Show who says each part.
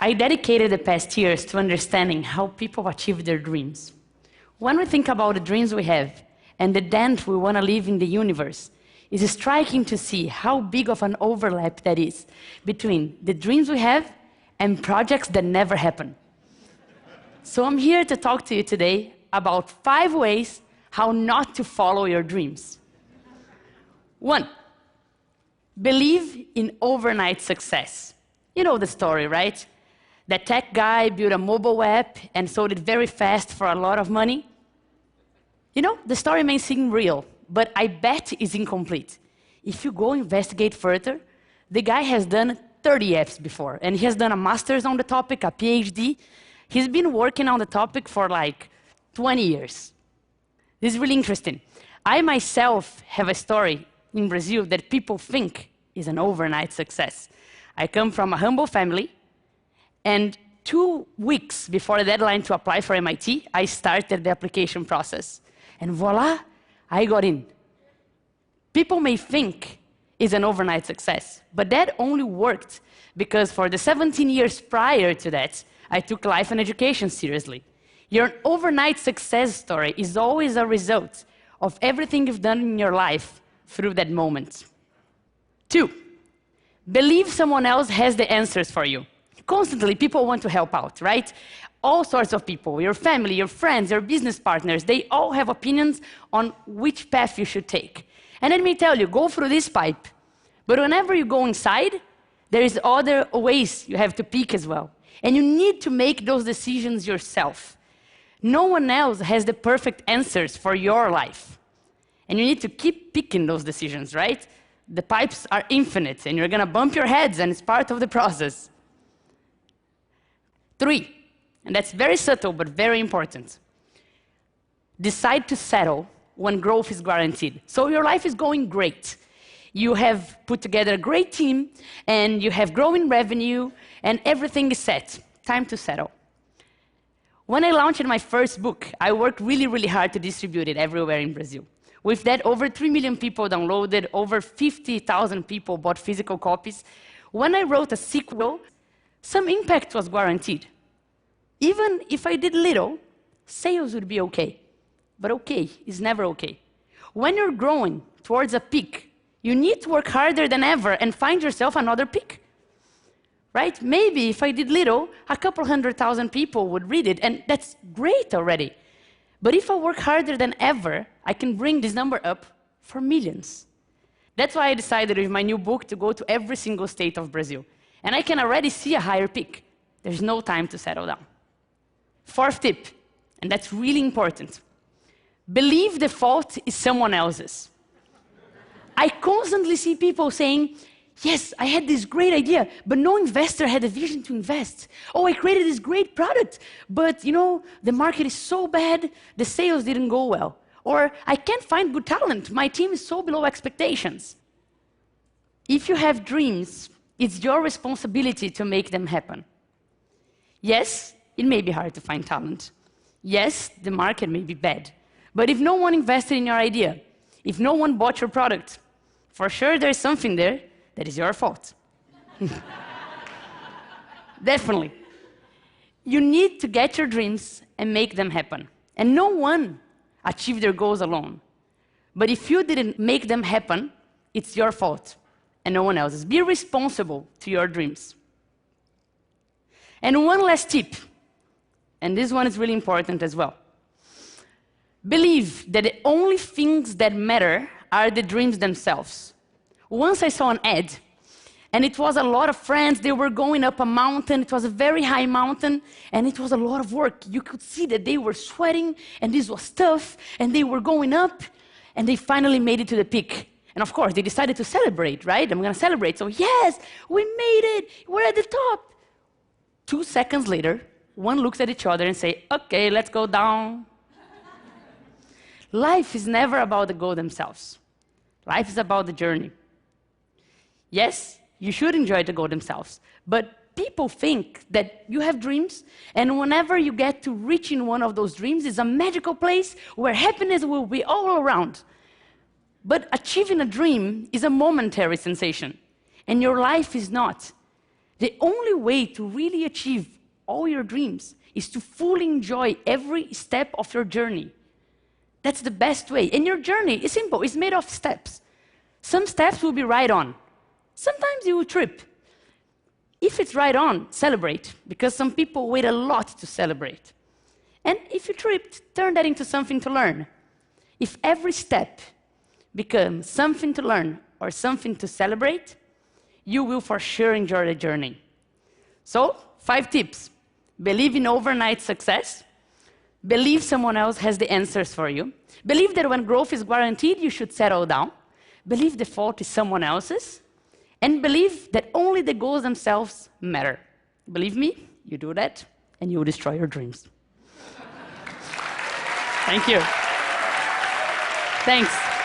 Speaker 1: I dedicated the past years to understanding how people achieve their dreams. When we think about the dreams we have and the dent we want to leave in the universe, it's striking to see how big of an overlap that is between the dreams we have and projects that never happen. So I'm here to talk to you today about 5 ways how not to follow your dreams. 1, believe in overnight success. You know the story, right? That tech guy built a mobile app and sold it very fast for a lot of money. You know, the story may seem real, but I bet it's incomplete. If you go investigate further, the guy has done 30 apps before, and he has done a master's on the topic, a PhD. He's been working on the topic for like 20 years. This is really interesting. I myself have a story in Brazil that people think is an overnight success. I come from a humble family, and 2 weeks before the deadline to apply for MIT, I started the application process. And voila, I got in. People may think it's an overnight success, but that only worked because for the 17 years prior to that, I took life and education seriously. Your overnight success story is always a result of everything you've done in your life through that moment. 2, believe someone else has the answers for you. Constantly, people want to help out, right? All sorts of people, your family, your friends, your business partners, they all have opinions on which path you should take. And let me tell you, go through this pipe. But whenever you go inside, there is other ways you have to pick as well. And you need to make those decisions yourself. No one else has the perfect answers for your life. And you need to keep picking those decisions, right? The pipes are infinite, and you're going to bump your heads, and it's part of the process. 3, and that's very subtle but very important. Decide to settle when growth is guaranteed. So your life is going great. You have put together a great team, and you have growing revenue, and everything is set. Time to settle. When I launched my first book, I worked really, really hard to distribute it everywhere in Brazil. With that, over 3 million people downloaded, over 50,000 people bought physical copies. When I wrote a sequel, some impact was guaranteed. Even if I did little, sales would be okay. But okay is never okay. When you're growing towards a peak, you need to work harder than ever and find yourself another peak. Right? Maybe if I did little, a couple 100,000 people would read it, and that's great already. But if I work harder than ever, I can bring this number up for millions. That's why I decided with my new book to go to every single state of Brazil. And I can already see a higher peak. There's no time to settle down. 4th tip, and that's really important. Believe the fault is someone else's. I constantly see people saying, yes, I had this great idea, but no investor had a vision to invest. Oh, I created this great product, but you know, the market is so bad, the sales didn't go well. Or I can't find good talent, my team is so below expectations. If you have dreams, it's your responsibility to make them happen. Yes, it may be hard to find talent. Yes, the market may be bad. But if no one invested in your idea, if no one bought your product, for sure there's something there that is your fault. Definitely. You need to get your dreams and make them happen. And no one achieved their goals alone. But if you didn't make them happen, it's your fault and no one else's. Be responsible to your dreams. And one last tip, and this one is really important as well. Believe that the only things that matter are the dreams themselves. Once I saw an ad, and it was a lot of friends, they were going up a mountain, it was a very high mountain, and it was a lot of work. You could see that they were sweating, and this was tough, and they were going up, and they finally made it to the peak. And of course, they decided to celebrate, right? I'm gonna celebrate, so yes, we made it, we're at the top. 2 seconds later, one looks at each other and say, okay, let's go down. Life is never about the goal themselves. Life is about the journey. Yes, you should enjoy the goal themselves, but people think that you have dreams, and whenever you get to reaching one of those dreams, it's a magical place where happiness will be all around. But achieving a dream is a momentary sensation, and your life is not. The only way to really achieve all your dreams is to fully enjoy every step of your journey. That's the best way. And your journey is simple, it's made of steps. Some steps will be right on. Sometimes you will trip. If it's right on, celebrate, because some people wait a lot to celebrate. And if you tripped, turn that into something to learn. If every step becomes something to learn or something to celebrate, you will for sure enjoy the journey. So, 5 tips. Believe in overnight success. Believe someone else has the answers for you. Believe that when growth is guaranteed, you should settle down. Believe the fault is someone else's. And believe that only the goals themselves matter. Believe me, you do that, and you will destroy your dreams. Thank you. Thanks.